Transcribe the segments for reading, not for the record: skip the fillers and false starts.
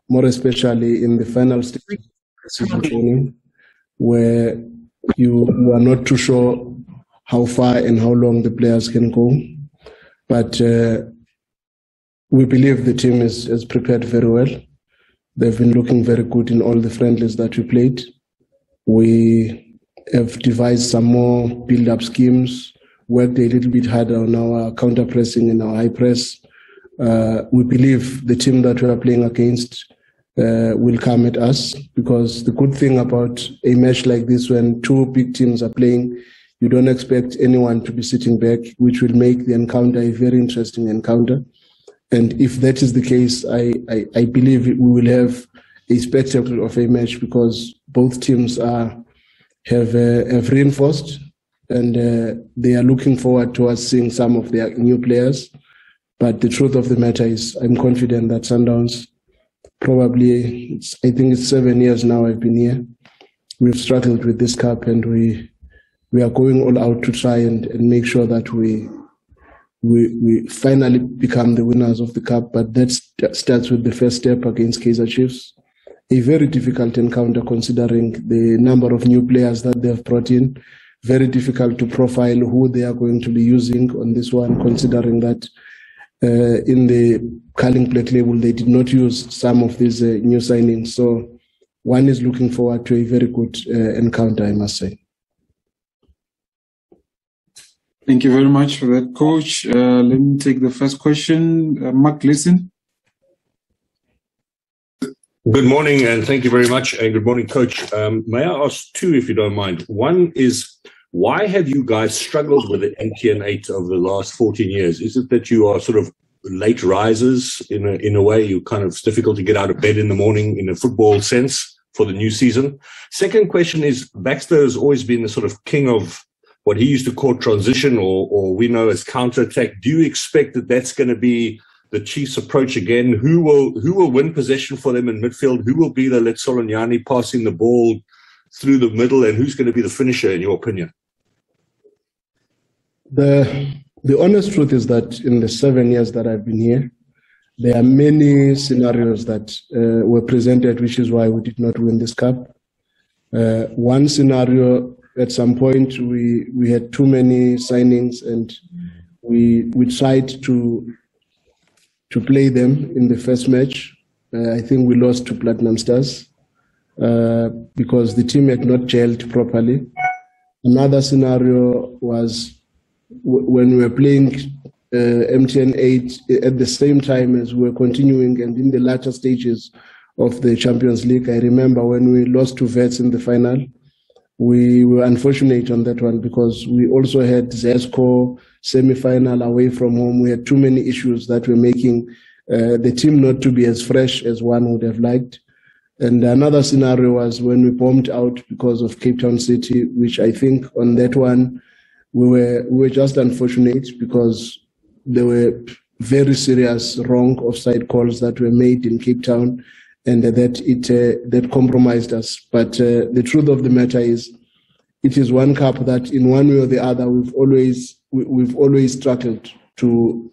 more especially in the final stage of season training, where you are not too sure how far and how long the players can go. But we believe the team is prepared very well. They've been looking very good in all the friendlies that we played. We have devised some more build-up schemes, worked a little bit harder on our counter-pressing and our high press. We believe the team that we are playing against will come at us, because the good thing about a match like this, when two big teams are playing, you don't expect anyone to be sitting back, which will make the encounter a very interesting encounter. And if that is the case, I believe we will have a spectacle of a match, because both teams have reinforced, and they are looking forward to us seeing some of their new players. But the truth of the matter is, I'm confident that Sundowns, probably, I think it's 7 years now I've been here. We've struggled with this cup, and we are going all out to try and make sure that we finally become the winners of the cup. But that starts with the first step against Kaizer Chiefs. A very difficult encounter, considering the number of new players that they have brought in. Very difficult to profile who they are going to be using on this one, considering that in the Carling Black Label, they did not use some of these new signings. So one is looking forward to a very good encounter, I must say. Thank you very much for that, Coach. Let me take the first question. Mark, listen. Good morning, and thank you very much. And good morning, Coach. May I ask two, if you don't mind? One is, why have you guys struggled with the MTN 8 over the last 14 years? Is it that you are sort of late risers in a way? It's difficult to get out of bed in the morning in a football sense for the new season? Second question is, Baxter has always been the sort of king of what he used to call transition, or we know as counter-attack. Do you expect that that's going to be the Chiefs' approach again? Who will win possession for them in midfield? Who will be the Letsolanyani passing the ball through the middle, and who's going to be the finisher, in your opinion? The honest truth is that in the 7 years that I've been here, there are many scenarios that were presented, which is why we did not win this cup. One scenario, at some point, we had too many signings, and we tried to play them in the first match. I think we lost to Platinum Stars because the team had not gelled properly. Another scenario was when we were playing MTN 8 at the same time as we were continuing, and in the latter stages of the Champions League. I remember when we lost to Vets in the final, we were unfortunate on that one, because we also had Zesco semi-final away from home. We had too many issues that were making the team not to be as fresh as one would have liked. And another scenario was when we bombed out because of Cape Town City, which I think on that one, we were just unfortunate, because there were very serious wrong offside calls that were made in Cape Town, and that compromised us. But the truth of the matter is, it is one cup that, in one way or the other, we've always struggled to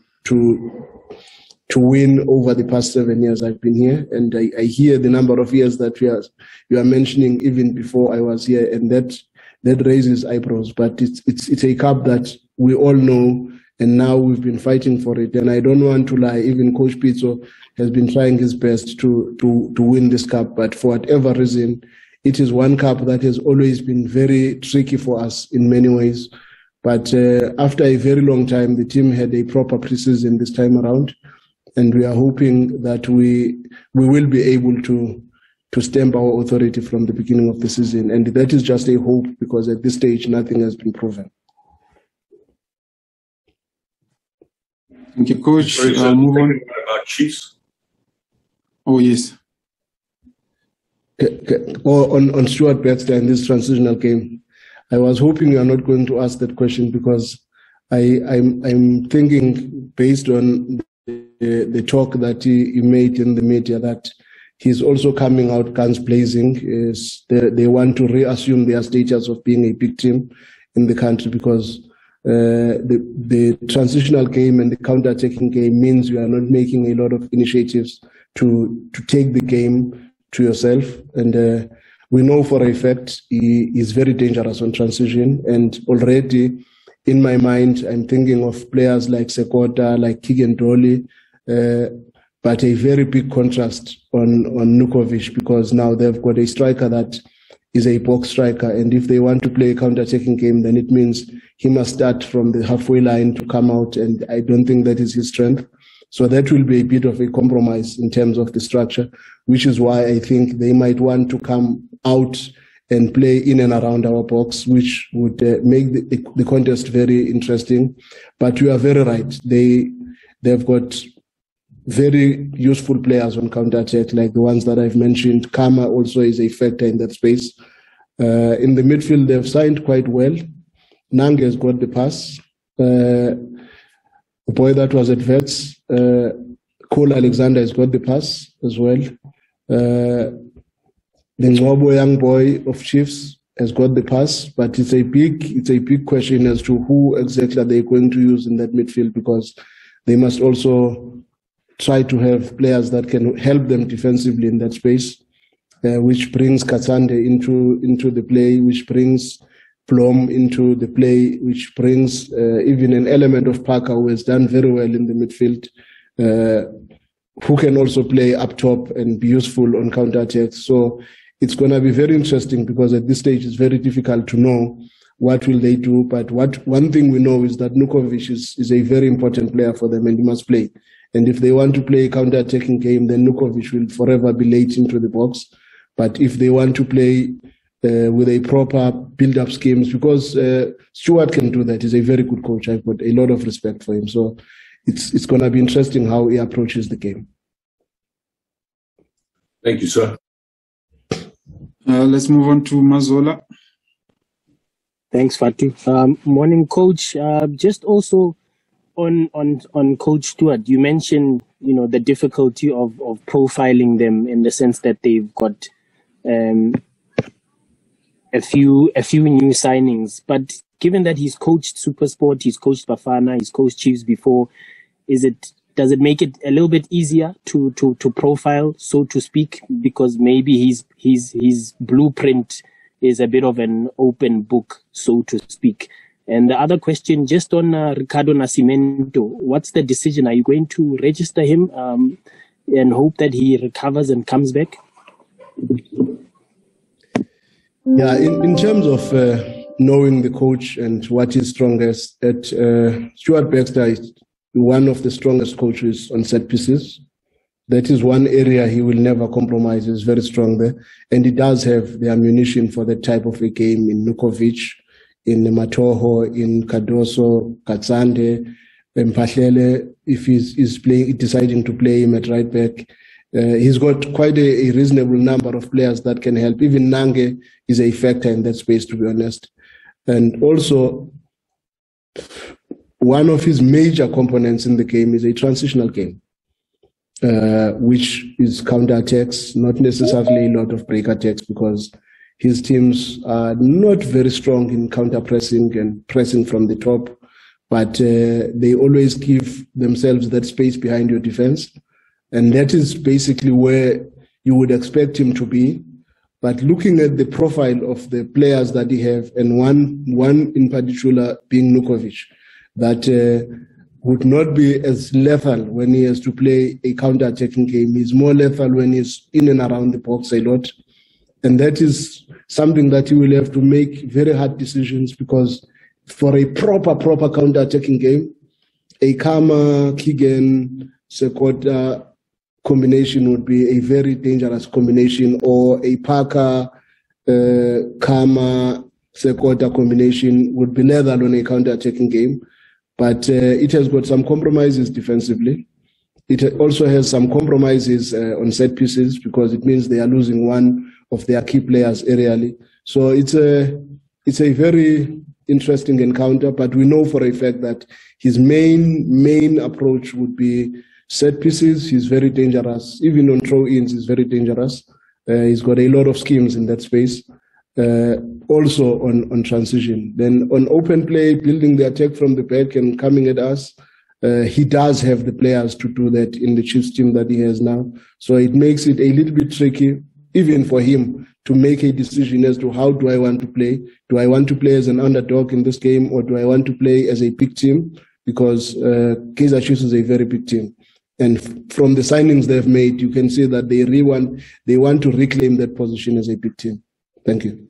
win over the past 7 years I've been here. And I hear the number of years that you are mentioning even before I was here, and that raises eyebrows. But it's a cup that we all know, and now we've been fighting for it. And I don't want to lie, even Coach Pitso has been trying his best to win this cup. But for whatever reason, it is one cup that has always been very tricky for us in many ways. But after a very long time, the team had a proper preseason this time around. And we are hoping that we will be able to stamp our authority from the beginning of the season. And that is just a hope, because at this stage, nothing has been proven. Thank you, Coach. Move on. About Chiefs. Oh, yes. On Stuart Baxter in this transitional game, I was hoping you are not going to ask that question, because I'm thinking, based on the talk that he made in the media, that he's also coming out guns blazing. They want to reassume their status of being a big team in the country, because the transitional game and the counter-attacking game means we are not making a lot of initiatives to take the game to yourself. And we know for a fact he is very dangerous on transition. And already in my mind, I'm thinking of players like Sekota, like Keegan Dolly, but a very big contrast on Nukovic, because now they've got a striker that is a box striker. And if they want to play a counter-attacking game, then it means he must start from the halfway line to come out. And I don't think that is his strength. So that will be a bit of a compromise in terms of the structure, which is why I think they might want to come out and play in and around our box, which would make the contest very interesting. But you are very right. They've got very useful players on counter-attack, like the ones that I've mentioned. Kama also is a factor in that space. In the midfield, they've signed quite well. Nange has got the pass. The boy that was at Vets, Cole Alexander, has got the pass as well. The Manqoba young boy of Chiefs has got the pass, but it's a big question as to who exactly are they going to use in that midfield, because they must also try to have players that can help them defensively in that space, which brings Katsande into the play, which brings Blom into the play, which brings even an element of Parker, who has done very well in the midfield, who can also play up top and be useful on counter-attacks. So it's going to be very interesting, because at this stage it's very difficult to know what will they do. But one thing we know is that Nukovic is a very important player for them, and he must play. And if they want to play a counter-attacking game, then Nukovic will forever be late into the box. But if they want to play with a proper build-up schemes, because Stuart can do that. He's a very good coach. I've got a lot of respect for him. So it's going to be interesting how he approaches the game. Thank you, sir. Let's move on to Mazola. Thanks, Fatu. Morning, Coach. Just also on Coach Stuart, you mentioned, the difficulty of profiling them, in the sense that they've got a few new signings. But given that he's coached SuperSport, he's coached Bafana, he's coached Chiefs before, does it make it a little bit easier to profile, so to speak, because maybe his blueprint is a bit of an open book, so to speak? And the other question, just on Ricardo Nascimento, what's the decision? Are you going to register him and hope that he recovers and comes back? Yeah, in terms of knowing the coach and what is strongest, Stuart Baxter is one of the strongest coaches on set pieces. That is one area he will never compromise. He's very strong there. And he does have the ammunition for that type of a game in Nukovic, in Matoho, in Cardoso, Katsande, Mpahlele, if he's deciding to play him at right back. He's got quite a reasonable number of players that can help. Even Nange is a factor in that space, to be honest. And also, one of his major components in the game is a transitional game, which is counter-attacks, not necessarily a lot of break attacks, because his teams are not very strong in counter-pressing and pressing from the top, but they always give themselves that space behind your defense. And that is basically where you would expect him to be. But looking at the profile of the players that he have, and one in particular being Nukovic, that would not be as lethal when he has to play a counter-attacking game. He's more lethal when he's in and around the box a lot. And that is something that he will have to make very hard decisions, because for a proper counter-attacking game, a Kama, Keegan, Sekota combination would be a very dangerous combination, or a Parker, Kama, Sekota combination would be lethal on a counter-attacking game. But it has got some compromises defensively. It also has some compromises on set pieces, because it means they are losing one of their key players aerially. So it's a very interesting encounter, but we know for a fact that his main approach would be set pieces. He's very dangerous. Even on throw-ins, he's very dangerous. He's got a lot of schemes in that space. Also on transition. Then on open play, building the attack from the back and coming at us, he does have the players to do that in the Chiefs team that he has now. So it makes it a little bit tricky, even for him, to make a decision as to how do I want to play. Do I want to play as an underdog in this game, or do I want to play as a big team? Because Kaizer Chiefs is a very big team. And from the signings they've made, you can see that they want to reclaim that position as a big team. Thank you.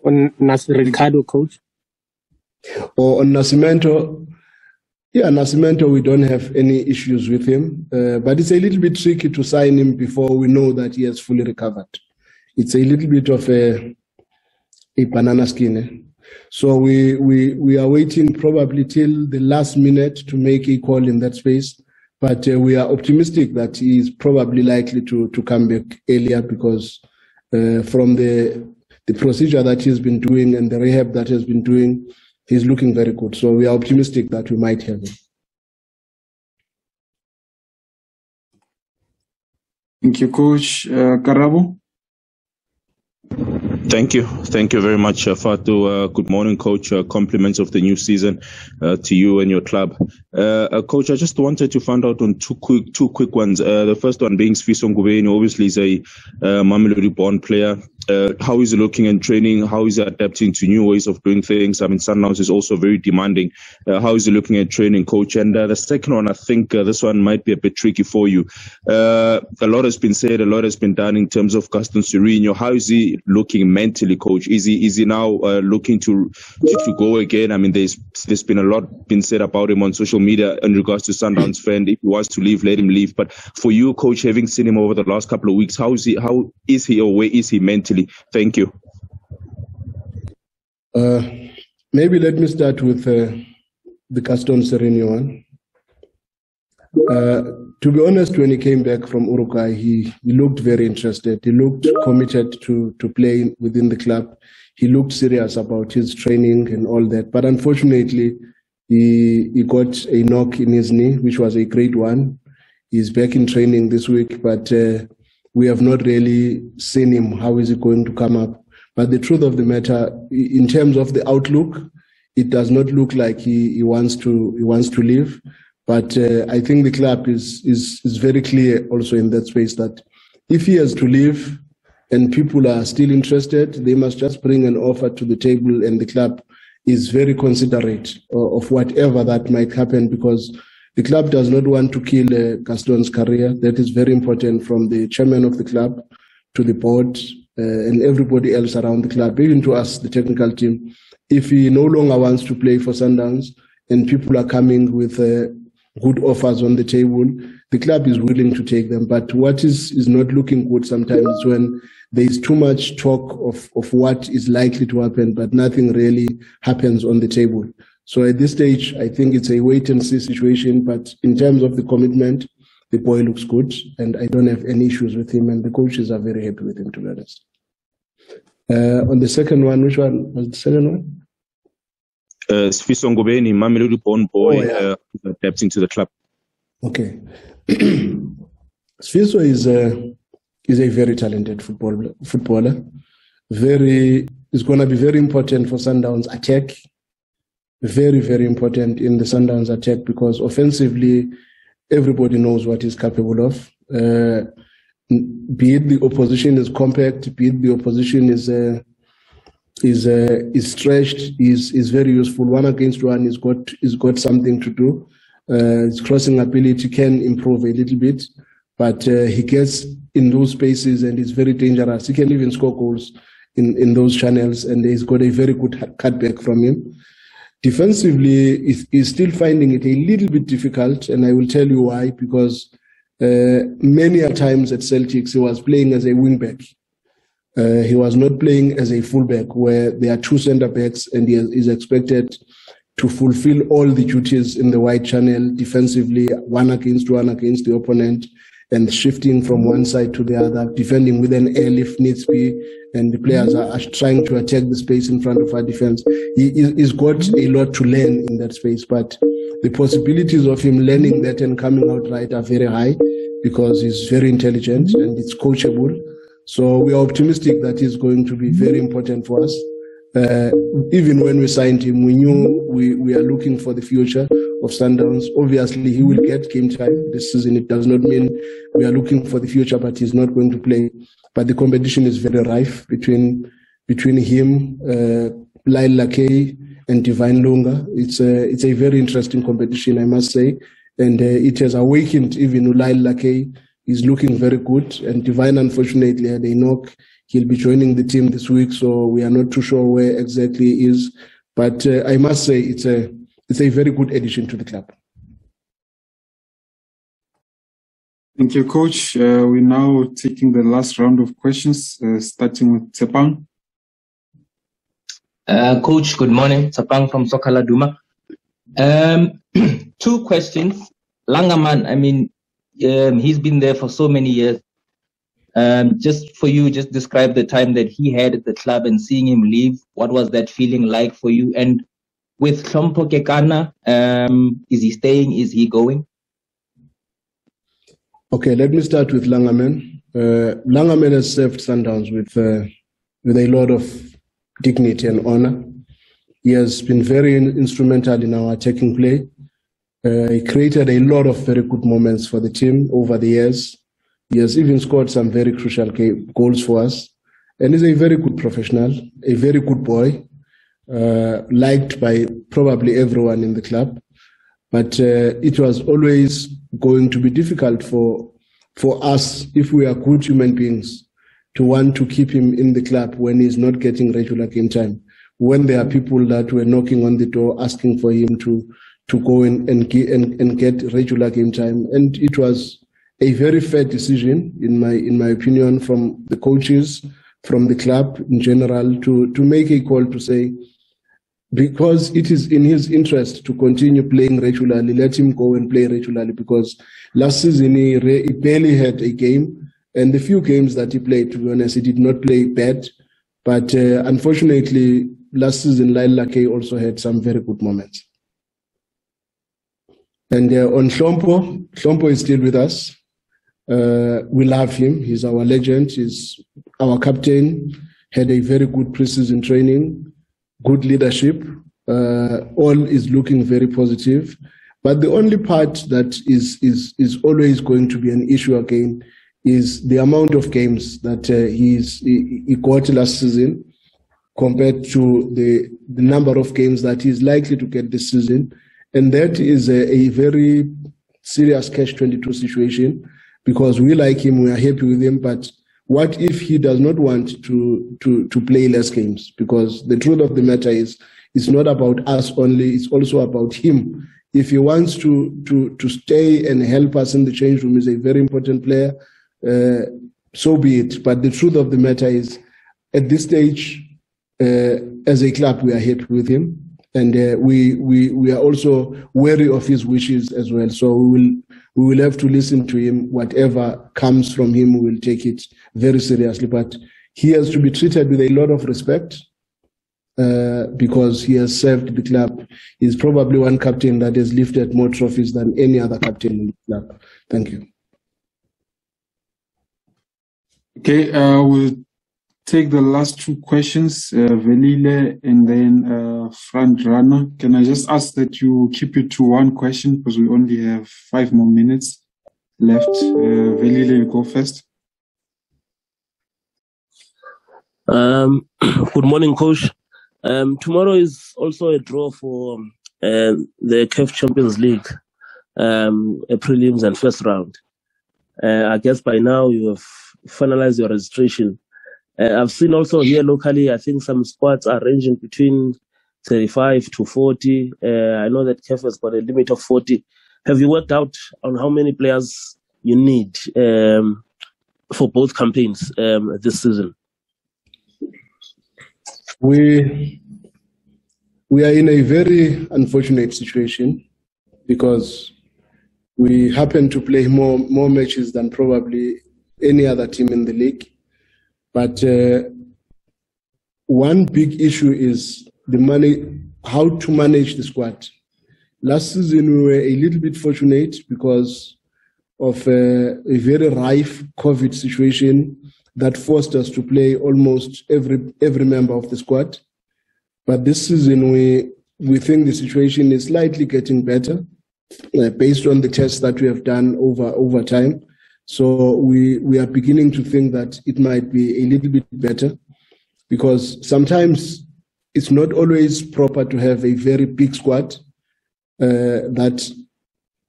On Ricardo, coach? Or on Nascimento, yeah, Nascimento, we don't have any issues with him, but it's a little bit tricky to sign him before we know that he has fully recovered. It's a little bit of a banana skin. Eh? So we are waiting probably till the last minute to make a call in that space, but we are optimistic that he is probably likely to come back earlier, because from the procedure that he's been doing and the rehab that he's been doing, he's looking very good. So we are optimistic that we might have him. Thank you, Coach. Karabo? Thank you. Thank you very much, Fatu. Good morning, Coach. Compliments of the new season to you and your club. Coach, I just wanted to find out on two quick ones. The first one being Sifiso Ngubeni, obviously is a Mamelodi born player. How is he looking in training? How is he adapting to new ways of doing things? I mean, Sundowns is also very demanding. How is he looking at training, Coach? And the second one, I think this one might be a bit tricky for you. A lot has been said, a lot has been done in terms of Gaston Sirino. How is he looking mentally, Coach? Is he now looking to go again? I mean, there's been a lot been said about him on social media in regards to Sundowns friend. If he wants to leave, let him leave. But for you, Coach, having seen him over the last couple of weeks, how is he or where is he mentally? Thank you. Maybe let me start with the Gaston Sirino one. To be honest, when he came back from Uruguay, he looked very interested. He looked committed to play within the club. He looked serious about his training and all that. But unfortunately, he got a knock in his knee, which was a great one. He's back in training this week, but we have not really seen him. How is he going to come up? But the truth of the matter, in terms of the outlook, it does not look like he wants to leave. But I think the club is very clear also in that space that if he has to leave and people are still interested, they must just bring an offer to the table, and the club is very considerate of whatever that might happen, because the club does not want to kill Gaston's career. That is very important, from the chairman of the club to the board and everybody else around the club, even to us, the technical team. If he no longer wants to play for Sundowns and people are coming with good offers on the table, the club is willing to take them. But what is not looking good sometimes is when there is too much talk of what is likely to happen, but nothing really happens on the table. So at this stage, I think it's a wait-and-see situation. But in terms of the commitment, the boy looks good, and I don't have any issues with him, and the coaches are very happy with him, to be honest. On the second one, which one was the second one? Sifiso Ngubeni, Mamelodi born boy, adapting to the club. Okay. Sifiso is a very talented footballer. It's going to be very important for Sundowns attack. Very, very important in the Sundowns attack, because offensively, everybody knows what he's capable of. Be it the opposition is compact, be it the opposition is stretched, is very useful. 1-against-1, he's got something to do. His crossing ability can improve a little bit, but he gets in those spaces and is very dangerous. He can even score goals in those channels, and he's got a very good cutback from him. Defensively, he's still finding it a little bit difficult, and I will tell you why, because many a times at Celtics, he was playing as a wing-back. He was not playing as a fullback, where there are two centre-backs and he is expected to fulfill all the duties in the wide channel defensively, 1-against-1 against the opponent, and shifting from one side to the other, defending with an air if needs be, and the players are trying to attack the space in front of our defense. He's got a lot to learn in that space, but the possibilities of him learning that and coming out right are very high, because he's very intelligent and it's coachable. So we are optimistic that he's going to be very important for us. Even when we signed him, we knew we are looking for the future of Sundowns. Obviously, he will get game time this season. It does not mean we are looking for the future, but he's not going to play. But the competition is very rife between him, Lyle Lakay, and Divine Lunga. It's a very interesting competition, I must say, and it has awakened even Lyle Lakay. He's looking very good, and Divine, unfortunately, had a knock. He'll be joining the team this week, so we are not too sure where exactly he is. But I must say it's a very good addition to the club. Thank you, Coach. We're now taking the last round of questions, starting with Tsepang. Coach, good morning. Tsepang from Sokala Duma. 2 questions. Langaman, I mean, he's been there for so many years. Just for you, just describe the time that he had at the club and seeing him leave. What was that feeling like for you? And with Hlompo Kekana, is he staying? Is he going? Okay, let me start with Langaman. Langaman has served Sundowns with a lot of dignity and honor. He has been very instrumental in our attacking play. He created a lot of very good moments for the team over the years. He has even scored some very crucial goals for us. And he's a very good professional, a very good boy, liked by probably everyone in the club. But it was always going to be difficult for us, if we are good human beings, to want to keep him in the club when he's not getting regular game time. When there are people that were knocking on the door asking for him to go and get regular game time. And it was a very fair decision, in my opinion, from the coaches, from the club in general, to make a call to say, because it is in his interest to continue playing regularly, let him go and play regularly, because last season he barely had a game, and the few games that he played, to be honest, he did not play bad. But unfortunately, last season, Lyle Lakay also had some very good moments. And on Hlompo is still with us. We love him. He's our legend. He's our captain. Had a very good preseason training, good leadership. All is looking very positive. But the only part that is always going to be an issue again is the amount of games that he got last season compared to the number of games that he's likely to get this season. And that is a very serious catch-22 situation, because we like him, we are happy with him, but what if he does not want to play less games? Because the truth of the matter is, it's not about us only, it's also about him. If he wants to stay and help us in the change room, he's a very important player, so be it. But the truth of the matter is, at this stage, as a club, we are happy with him. And we are also wary of his wishes as well. So we will have to listen to him. Whatever comes from him, we will take it very seriously. But he has to be treated with a lot of respect because he has served the club. He's probably one captain that has lifted more trophies than any other captain in the club. Thank you. Okay, we'll take the last 2 questions, Velile and then front runner. Can I just ask that you keep it to 1 question, because we only have 5 more minutes left. Velile, you go first. Good morning, Coach. Tomorrow is also a draw for the CAF Champions League, prelims and first round. I guess by now you have finalized your registration. I've seen also here locally, I think some squads are ranging between 35 to 40. I know that CAF has got a limit of 40. Have you worked out on how many players you need for both campaigns this season? We are in a very unfortunate situation because we happen to play more matches than probably any other team in the league. But one big issue is the money, how to manage the squad. Last season, we were a little bit fortunate because of a very rife COVID situation that forced us to play almost every member of the squad. But this season, we think the situation is slightly getting better based on the tests that we have done over time. So we are beginning to think that it might be a little bit better, because sometimes it's not always proper to have a very big squad, that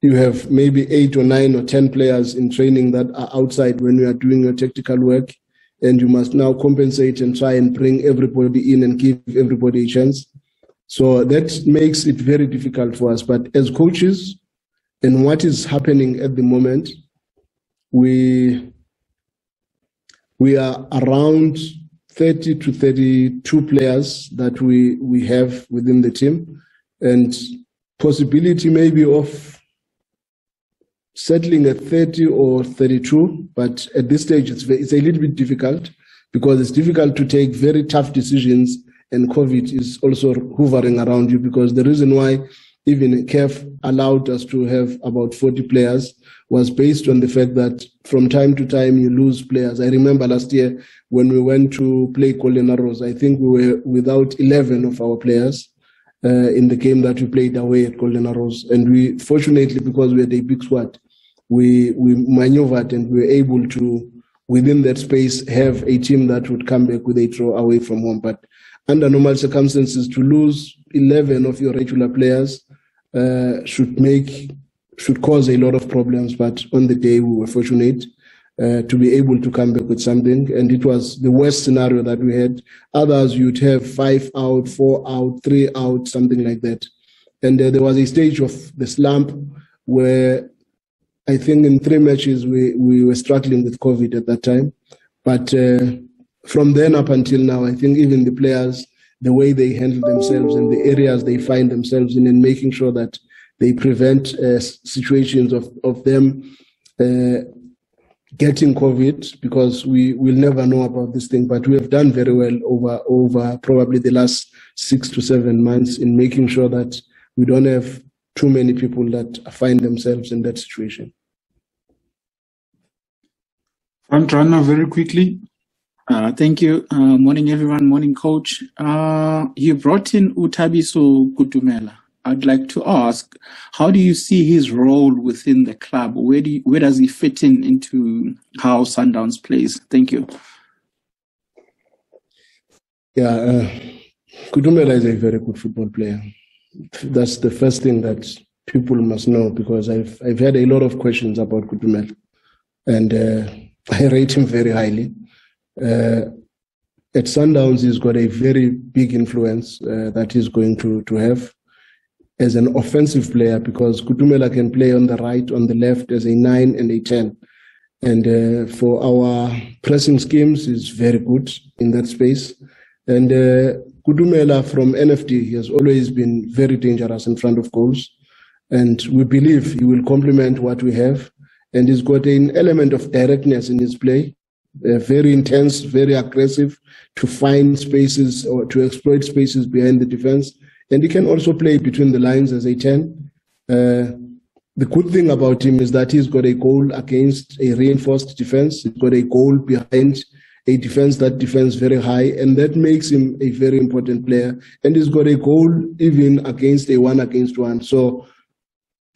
you have maybe 8 or 9 or 10 players in training that are outside when you are doing your tactical work, and you must now compensate and try and bring everybody in and give everybody a chance. So that makes it very difficult for us. But as coaches, and what is happening at the moment, we are around 30 to 32 players that we have within the team, and possibility maybe of settling at 30 or 32, but at this stage it's a little bit difficult, because it's difficult to take very tough decisions, and COVID is also hovering around you, because the reason why even CAF allowed us to have about 40 players was based on the fact that from time to time you lose players. I remember last year when we went to play Golden Arrows, I think we were without 11 of our players in the game that we played away at Golden Arrows. And we, fortunately, because we had a big squad, we maneuvered and we were able to, within that space, have a team that would come back with a draw away from home. But under normal circumstances, to lose 11 of your regular players should cause a lot of problems. But on the day, we were fortunate to be able to come back with something. And it was the worst scenario that we had. Others, you'd have 5 out, 4 out, 3 out, something like that. And there was a stage of the slump where I think in 3 matches we were struggling with COVID at that time. But from then up until now, I think even the players, the way they handle themselves and the areas they find themselves in, and making sure that they prevent situations of them getting COVID, because we will never know about this thing. But we have done very well over probably the last 6 to 7 months in making sure that we don't have too many people that find themselves in that situation. Front runner, very quickly. Thank you. Morning, everyone. Morning, coach. You brought in Utabiso Kutumela. I'd like to ask, how do you see his role within the club? Where does he fit into how Sundowns plays? Thank you. Yeah, Kutumela is a very good football player. That's the first thing that people must know, because I've had a lot of questions about Kutumela, and I rate him very highly. At Sundowns, he's got a very big influence that he's going to have as an offensive player, because Kutumela can play on the right, on the left, as a 9 and a 10. And for our pressing schemes, he's very good in that space. And Kutumela from NFD, he has always been very dangerous in front of goals. And we believe he will complement what we have. And he's got an element of directness in his play. Very intense, very aggressive, to find spaces or to exploit spaces behind the defense. And he can also play between the lines as a 10. The good thing about him is that he's got a goal against a reinforced defense. He's got a goal behind a defense that defends very high, and that makes him a very important player. And he's got a goal even against a 1-against-1. So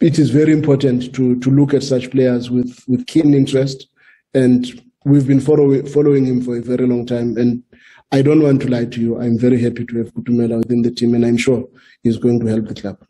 it is very important to look at such players with keen interest. And we've been following him for a very long time. And I don't want to lie to you. I'm very happy to have Kutumela within the team, and I'm sure he's going to help the club.